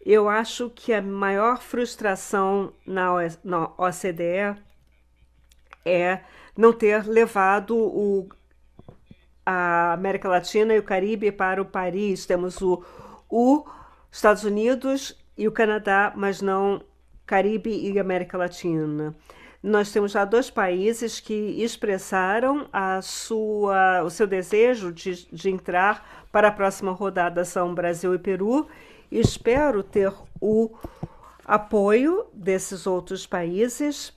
Eu acho que a maior frustração na OCDE é não ter levado a América Latina e o Caribe para o Paris. Temos o Estados Unidos e o Canadá, mas não Caribe e América Latina. Nós temos já 2 países que expressaram o seu desejo de entrar para a próxima rodada, são Brasil e Peru. Espero ter o apoio desses outros países,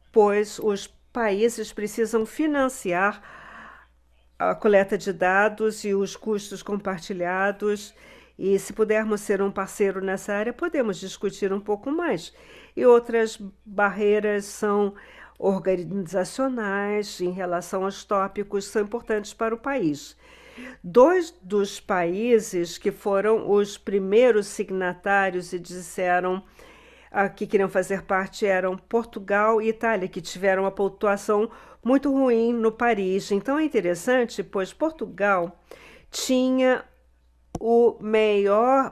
pois os países precisam financiar a coleta de dados e os custos compartilhados. E se pudermos ser um parceiro nessa área, podemos discutir um pouco mais. E outras barreiras são organizacionais em relação aos tópicos que são importantes para o país. 2 dos países que foram os primeiros signatários e disseram que queriam fazer parte eram Portugal e Itália, que tiveram uma pontuação muito ruim no Paris. Então é interessante, pois Portugal tinha o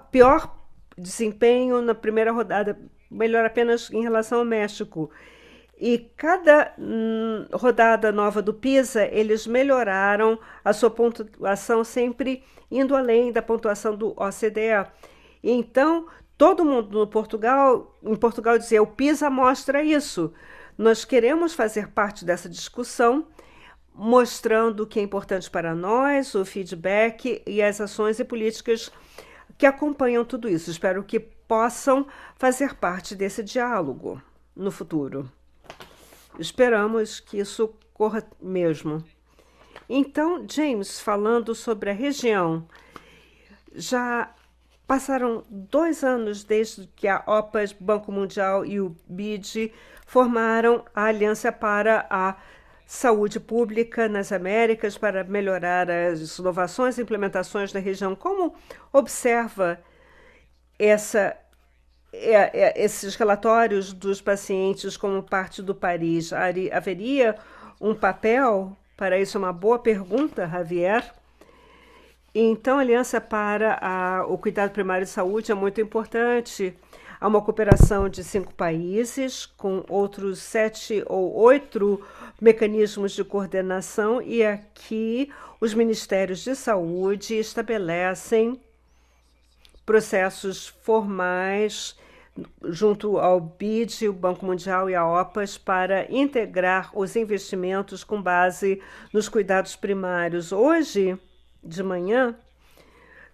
pior desempenho na primeira rodada, melhor apenas em relação ao México. E cada rodada nova do PISA, eles melhoraram a sua pontuação, sempre indo além da pontuação do OCDE. Então, todo mundo em Portugal dizia, o PISA mostra isso. Nós queremos fazer parte dessa discussão, mostrando o que é importante para nós, o feedback e as ações e políticas que acompanham tudo isso. Espero que possam fazer parte desse diálogo no futuro. Esperamos que isso ocorra mesmo. Então, James, falando sobre a região, já passaram 2 anos desde que a OPAS, Banco Mundial e o BID formaram a Aliança para a Saúde Pública nas Américas para melhorar as inovações e implementações na região. Como observa esses relatórios dos pacientes como parte do Paris? Haveria um papel para isso? É uma boa pergunta, Javier. Então, a Aliança para o Cuidado Primário de Saúde é muito importante. Há uma cooperação de 5 países, com outros 7 ou 8 mecanismos de coordenação, e aqui os Ministérios de Saúde estabelecem processos formais junto ao BID, o Banco Mundial e a OPAS para integrar os investimentos com base nos cuidados primários. Hoje, de manhã,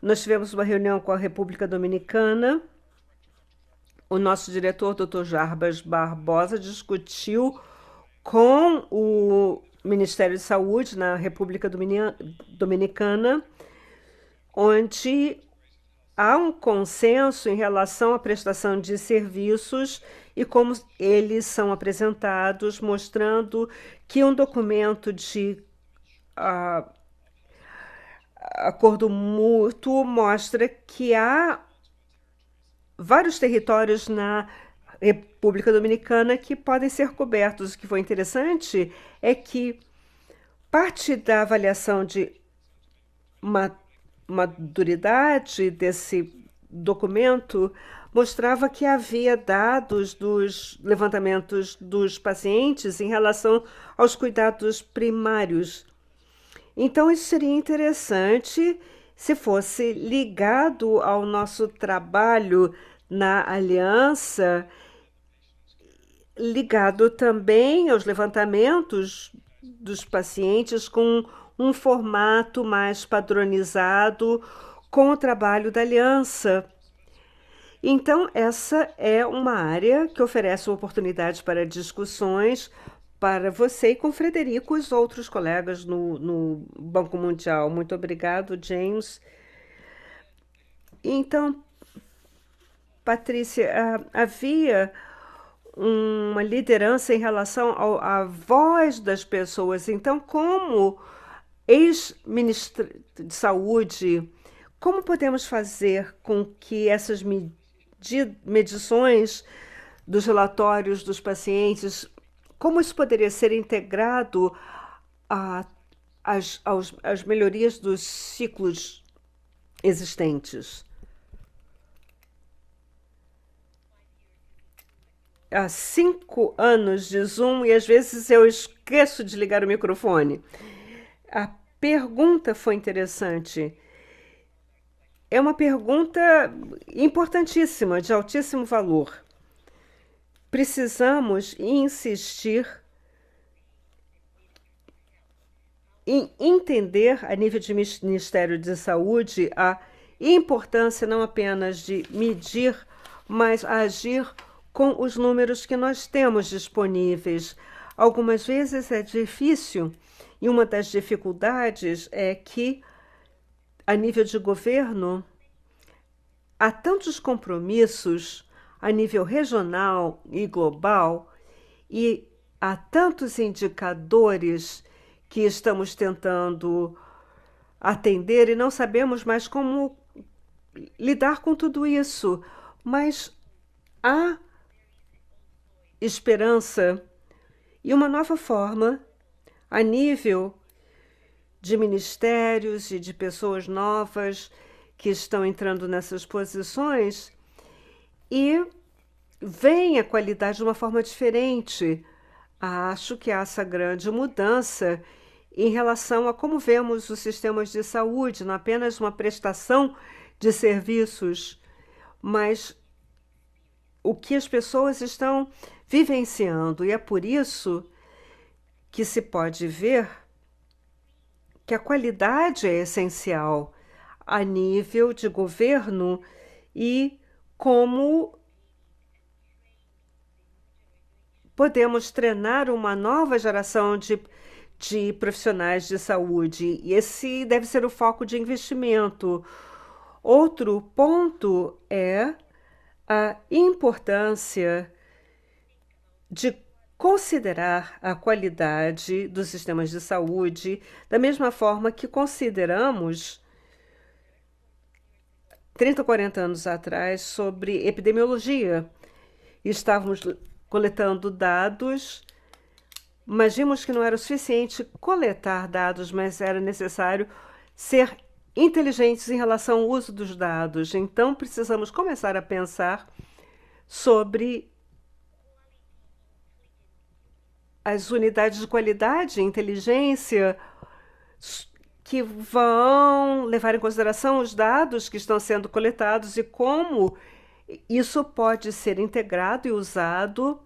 nós tivemos uma reunião com a República Dominicana. O nosso diretor, Dr. Jarbas Barbosa, discutiu com o Ministério de Saúde na República Dominicana, onde há um consenso em relação à prestação de serviços e como eles são apresentados, mostrando que um documento de ah, acordo mútuo mostra que há vários territórios na República Dominicana que podem ser cobertos. O que foi interessante é que parte da avaliação de maturidade desse documento mostrava que havia dados dos levantamentos dos pacientes em relação aos cuidados primários. Então, isso seria interessante se fosse ligado ao nosso trabalho na aliança, ligado também aos levantamentos dos pacientes com um formato mais padronizado com o trabalho da aliança. Então, essa é uma área que oferece oportunidades para discussões para você e com Frederico e os outros colegas no Banco Mundial. Muito obrigado, James. Então, Patrícia, havia uma liderança em relação à voz das pessoas. Então, como ex-ministra de Saúde, como podemos fazer com que essas medições dos relatórios dos pacientes, como isso poderia ser integrado às melhorias dos ciclos existentes? Há 5 anos de Zoom e às vezes eu esqueço de ligar o microfone. A pergunta foi interessante. É uma pergunta importantíssima, de altíssimo valor. Precisamos insistir em entender, a nível de Ministério de Saúde, a importância não apenas de medir, mas agir com os números que nós temos disponíveis. Algumas vezes é difícil, e uma das dificuldades é que, a nível de governo, há tantos compromissos a nível regional e global, e há tantos indicadores que estamos tentando atender e não sabemos mais como lidar com tudo isso. Mas há esperança e uma nova forma a nível de ministérios e de pessoas novas que estão entrando nessas posições e veem a qualidade de uma forma diferente. Acho que há essa grande mudança em relação a como vemos os sistemas de saúde, não apenas uma prestação de serviços, mas o que as pessoas estão vivenciando. E é por isso que se pode ver que a qualidade é essencial a nível de governo e como podemos treinar uma nova geração de profissionais de saúde. E esse deve ser o foco de investimento. Outro ponto é a importância de considerar a qualidade dos sistemas de saúde da mesma forma que consideramos 30 ou 40 anos atrás sobre epidemiologia. Estávamos coletando dados, mas vimos que não era o suficiente coletar dados, mas era necessário ser inteligentes em relação ao uso dos dados. Então, precisamos começar a pensar sobre as unidades de qualidade e inteligência que vão levar em consideração os dados que estão sendo coletados e como isso pode ser integrado e usado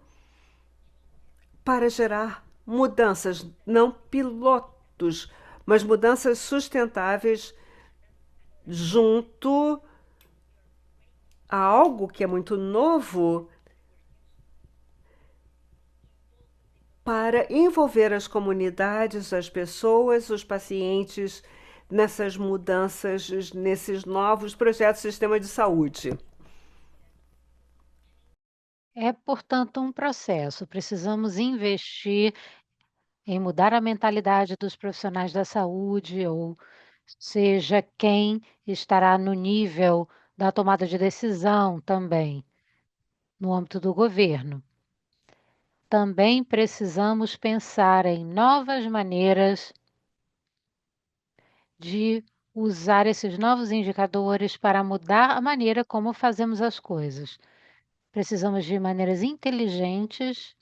para gerar mudanças, não pilotos, mas mudanças sustentáveis junto a algo que é muito novo para envolver as comunidades, as pessoas, os pacientes nessas mudanças, nesses novos projetos do sistema de saúde. É, portanto, um processo. Precisamos investir em mudar a mentalidade dos profissionais da saúde, ou seja, quem estará no nível da tomada de decisão também, no âmbito do governo. Também precisamos pensar em novas maneiras de usar esses novos indicadores para mudar a maneira como fazemos as coisas. Precisamos de maneiras inteligentes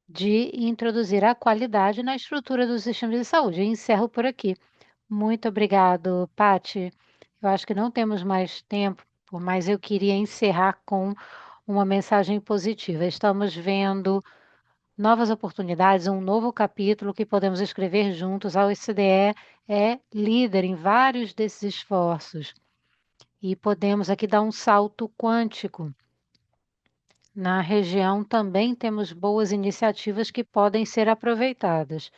de introduzir a qualidade na estrutura do sistema de saúde. Eu encerro por aqui. Muito obrigado, Pati. Eu acho que não temos mais tempo, mas eu queria encerrar com uma mensagem positiva. Estamos vendo novas oportunidades, um novo capítulo que podemos escrever juntos. A OCDE é líder em vários desses esforços e podemos aqui dar um salto quântico. Na região também temos boas iniciativas que podem ser aproveitadas.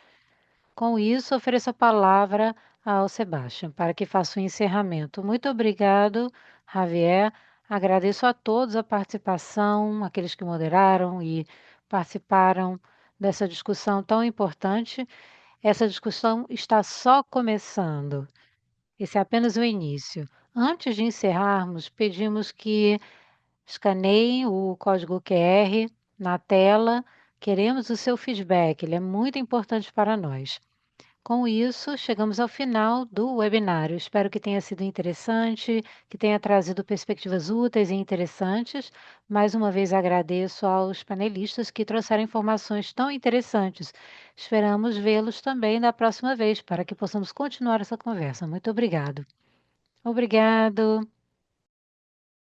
Com isso, ofereço a palavra ao Sebastião para que faça o encerramento. Muito obrigado, Javier. Agradeço a todos a participação, aqueles que moderaram e participaram dessa discussão tão importante. Essa discussão está só começando. Esse é apenas o início. Antes de encerrarmos, pedimos que escaneiem o código QR na tela. Queremos o seu feedback, ele é muito importante para nós. Com isso, chegamos ao final do webinário. Espero que tenha sido interessante, que tenha trazido perspectivas úteis e interessantes. Mais uma vez agradeço aos panelistas que trouxeram informações tão interessantes. Esperamos vê-los também da próxima vez para que possamos continuar essa conversa. Muito obrigado. Obrigado.